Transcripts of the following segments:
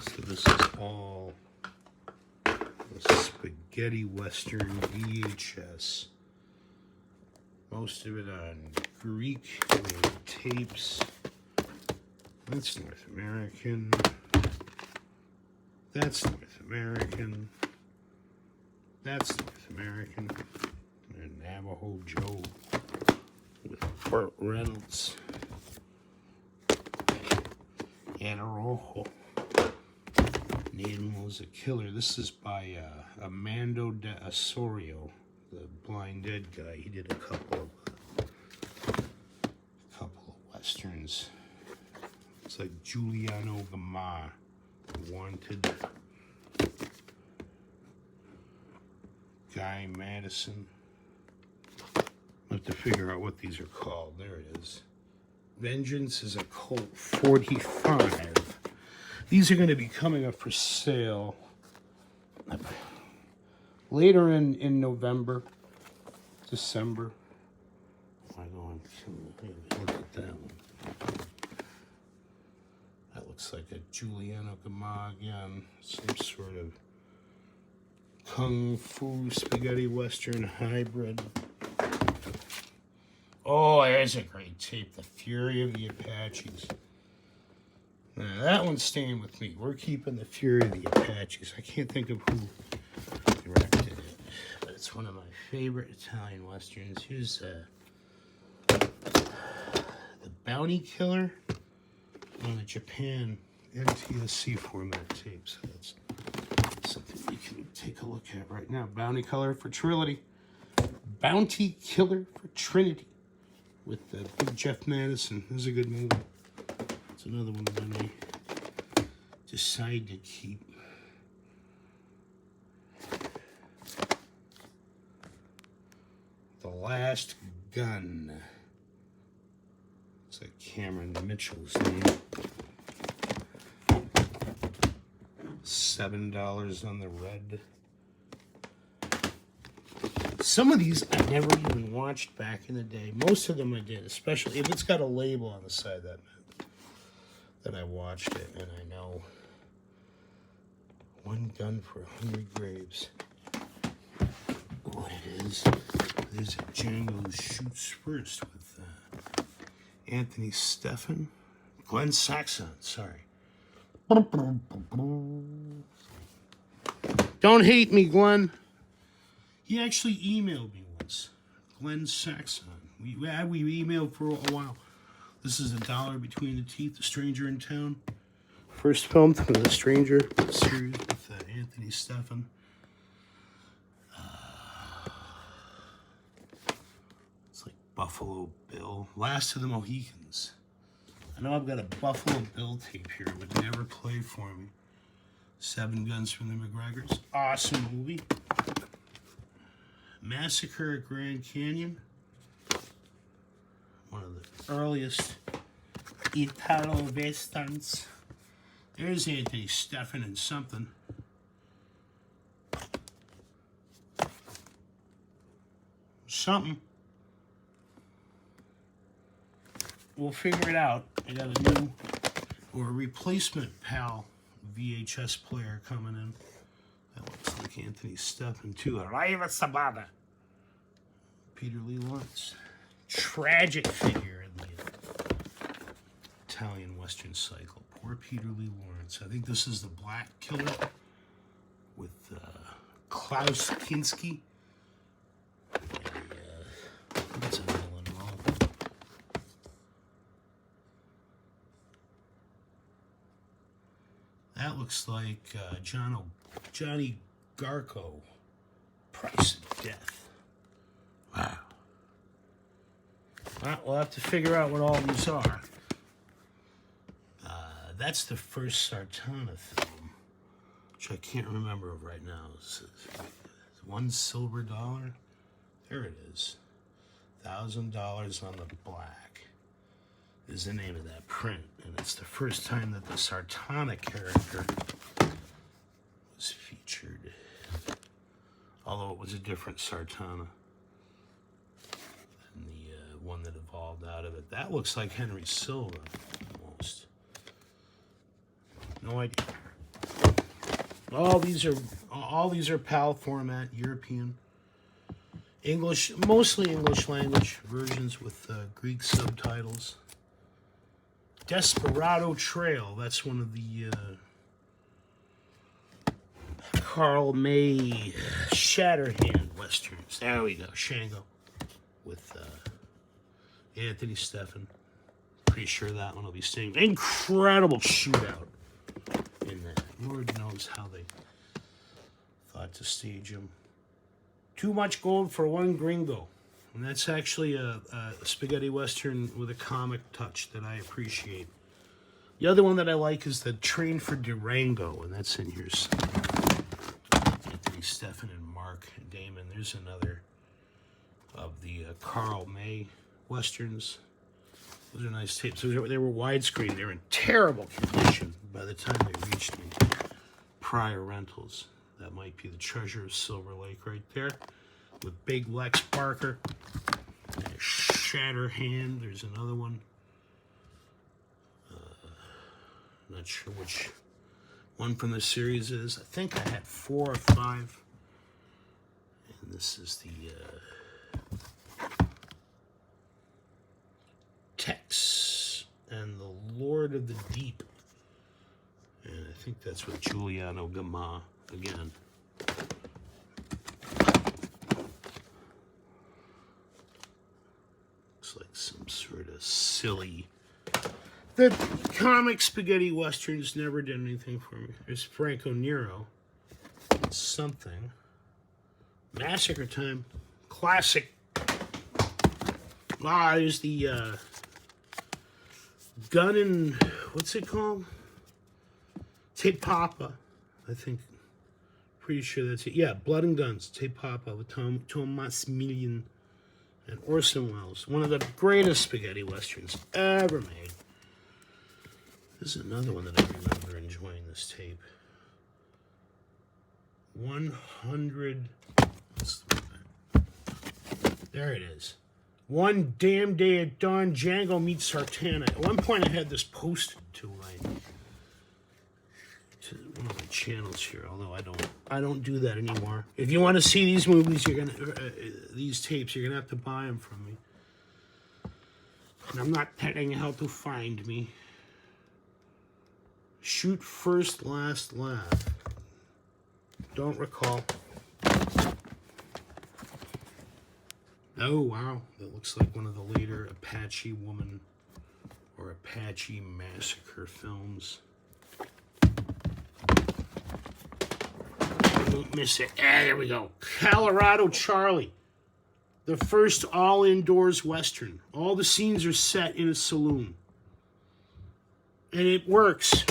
So this is all the spaghetti western VHS. Most of it on Greek tapes. That's North American. That's North American. That's North American. And Navajo Joe with Burt Reynolds. Ana Rojo. Animal's a Killer. This is by Armando de Osorio, the Blind Dead guy. He did a couple of westerns. It's like Giuliano Gamar, Wanted. Guy Madison. I have to figure out what these are called. There it is. Vengeance is a Colt 45. These are going to be coming up for sale later in November, December. I go and look at that one. That looks like a Giuliano Gamma again. Some sort of Kung Fu spaghetti western hybrid. Oh, there's a great tape. The Fury of the Apaches. Now, that one's staying with me. We're keeping the Fury of the Apaches. I can't think of who directed it, but it's one of my favorite Italian westerns. Here's the Bounty Killer on the Japan NTSC format tape. So that's something we can take a look at right now. Bounty Killer for Trinity. Bounty Killer for Trinity with Big Jeff Madison. This is a good movie. It's another one that I may decide to keep. The Last Gun. It's like Cameron Mitchell's name. $7 on the red. Some of these I never even watched back in the day. Most of them I did, especially if it's got a label on the side that I watched it, and I know. One Gun for 100 Graves. What it is. There's a Django Shoots First with Anthony Stephan. Glenn Saxon, sorry. Don't hate me, Glenn. He actually emailed me once. Glenn Saxon. We emailed for a while. This is A Dollar Between the Teeth, The Stranger in Town. First film from The Stranger series with Anthony Stephan. It's like Buffalo Bill. Last of the Mohicans. I know I've got a Buffalo Bill tape here. It would never play for me. 7 Guns from the McGregors. Awesome movie. Massacre at Grand Canyon. One of the earliest Italo westerns. There's Anthony Stephan and something. We'll figure it out. I got a new or a replacement PAL VHS player coming in. That looks like Anthony Stephan too. Arriva Sabata. Peter Lee Lawrence. Tragic figure in the Italian Western cycle. Poor Peter Lee Lawrence. I think this is the Black Killer with Klaus Kinski. What's another one? That looks like Johnny Garco. Price of Death. Wow. Well, we'll have to figure out what all these are. That's the first Sartana film, which I can't remember right now. It's $1 silver. There it is. $1,000 on the black is the name of that print. And it's the first time that the Sartana character was featured. Although it was a different Sartana than the one that evolved out of it. That looks like Henry Silva, almost. No idea. All these are PAL format, European. English, mostly English language versions with Greek subtitles. Desperado Trail, that's one of the Carl May Shatterhand westerns. There we go, Shango with Anthony Stephan. Pretty sure that one will be staying. Incredible shootout in that. Lord knows how they thought to stage him. Too Much Gold for One Gringo. And that's actually a spaghetti western with a comic touch that I appreciate. The other one that I like is the Train for Durango, and that's in here. Anthony Stephan and Mark Damon. There's another of the Carl May westerns. Those are nice tapes. They were widescreen. They were in terrible condition by the time they reached me. Prior rentals. That might be the Treasure of Silver Lake right there. With Big Lex Barker. Shatterhand. There's another one. Not sure which one from the series is. I think I had 4 or 5. And this is the Tex and the Lord of the Deep. And I think that's with Giuliano Gama again. Looks like some sort of silly... The comic spaghetti westerns never did anything for me. There's Franco Nero. Something. Massacre Time. Classic. There's the Gun and... What's it called? Te Papa. I think. Pretty sure that's it. Yeah, Blood and Guns. Te Papa with Thomas Millian and Orson Welles. One of the greatest spaghetti westerns ever made. This is another one that I remember enjoying this tape. 100... There it is. One Damn Day at Dawn, Django meets Sartana. At one point I had this posted to one of my channels here, although I don't do that anymore. If you want to see these movies, these tapes, you're gonna have to buy them from me. And I'm not telling you how to find me. Shoot First, Last Laugh. Don't recall. Oh, wow. That looks like one of the later Apache Woman or Apache Massacre films. Don't miss it. There we go. Colorado Charlie. The first all-indoors Western. All the scenes are set in a saloon. And it works.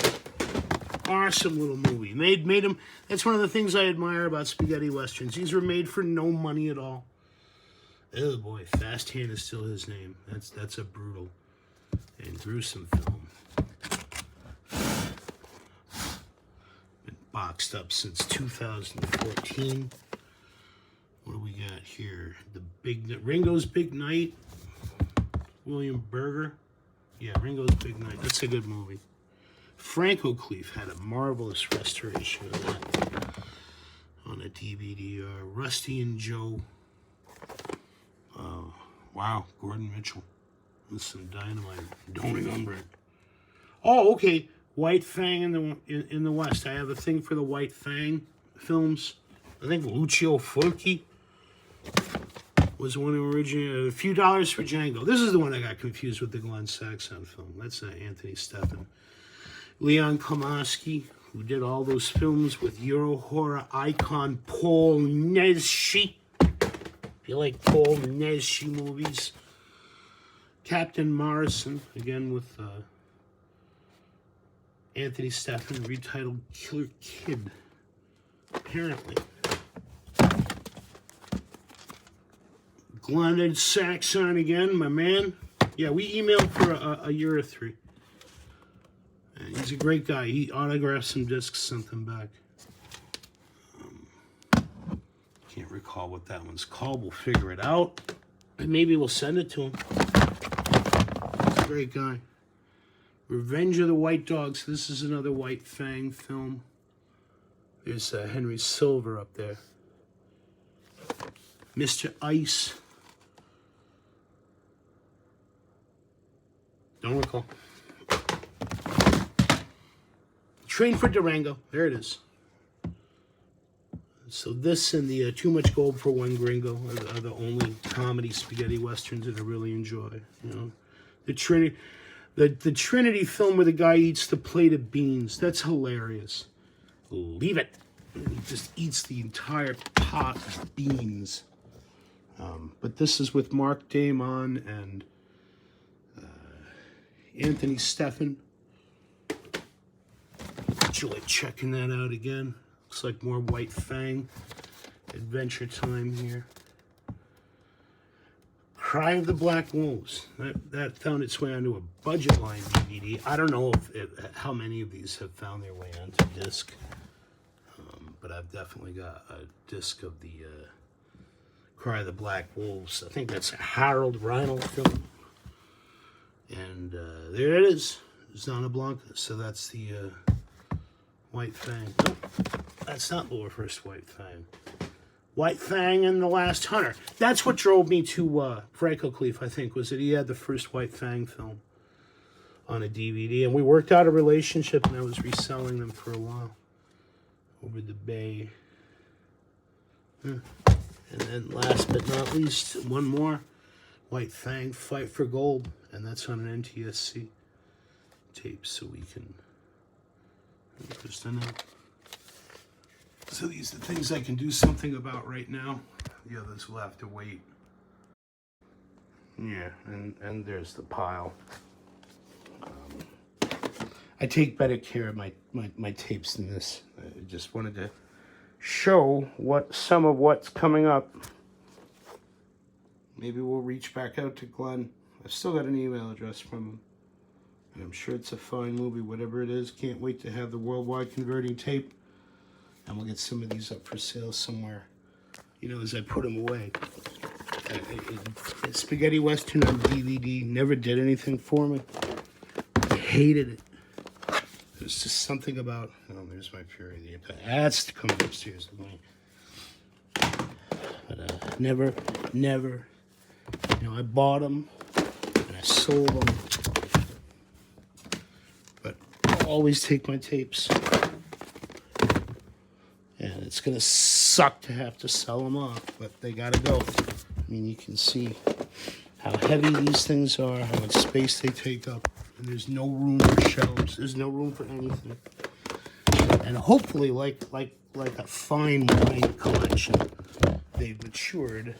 Awesome little movie. Made them. That's one of the things I admire about spaghetti westerns. These were made for no money at all. Oh boy, Fast Hand is still his name. That's a brutal and gruesome film. Been boxed up since 2014. What do we got here? Ringo's Big Night. William Berger. Yeah, Ringo's Big Night. That's a good movie. Franco Cleef had a marvelous restoration of that on a DVD. Rusty and Joe. Wow, Gordon Mitchell with some dynamite. Don't remember it. Oh, okay. White Fang in the West. I have a thing for the White Fang films. I think Lucio Fulci was one who originated. A Few Dollars for Django. This is the one I got confused with the Glenn Saxon film. That's Anthony Stephan. Leon Komarsky, who did all those films with Euro horror icon Paul Naschy. If you like Paul Naschy movies. Captain Morrison, again with Anthony Stephan, retitled Killer Kid, apparently. Glenn Saxon again, my man. Yeah, we emailed for a year or 3. He's a great guy. He autographed some discs, sent them back. Can't recall what that one's called. We'll figure it out. And maybe we'll send it to him. He's a great guy. Revenge of the White Dogs. This is another White Fang film. There's Henry Silver up there. Mr. Ice. Don't recall. Train for Durango. There it is. So this and the Too Much Gold for One Gringo are the only comedy spaghetti westerns that I really enjoy. You know, the Trinity film where the guy eats the plate of beans. That's hilarious. Leave it. And he just eats the entire pot of beans. But this is with Mark Damon and Anthony Steffen. Enjoy checking that out again. Looks like more White Fang. Adventure time here. Cry of the Black Wolves. That found its way onto a budget line DVD. I don't know how many of these have found their way onto disc. But I've definitely got a disc of the Cry of the Black Wolves. I think that's a Harold Reinl film. And there it is. Zana Blanca. So that's the White Fang. No, that's not Lower First White Fang. White Fang and the Last Hunter. That's what drove me to Franco Cleef, I think, was that he had the first White Fang film on a DVD. And we worked out a relationship, and I was reselling them for a while over the bay. And then last but not least, one more. White Fang, Fight for Gold. And that's on an NTSC tape, so we can... Just enough. So these are the things I can do something about right now. The others will have to wait. Yeah, and there's the pile. I take better care of my tapes than this. I just wanted to show some of what's coming up. Maybe we'll reach back out to Glenn. I've still got an email address from him. And I'm sure it's a fine movie, whatever it is. Can't wait to have the worldwide converting tape. And we'll get some of these up for sale somewhere, you know, as I put them away. Spaghetti Western on DVD never did anything for me. I hated it. There's just something about... Oh, there's my Fury. That's to come upstairs. But never... You know, I bought them and I sold them. But I always take my tapes. And it's going to suck to have to sell them off, but they got to go. I mean, you can see how heavy these things are, how much space they take up. And there's no room for shelves. There's no room for anything. And hopefully, like a fine wine collection, they've matured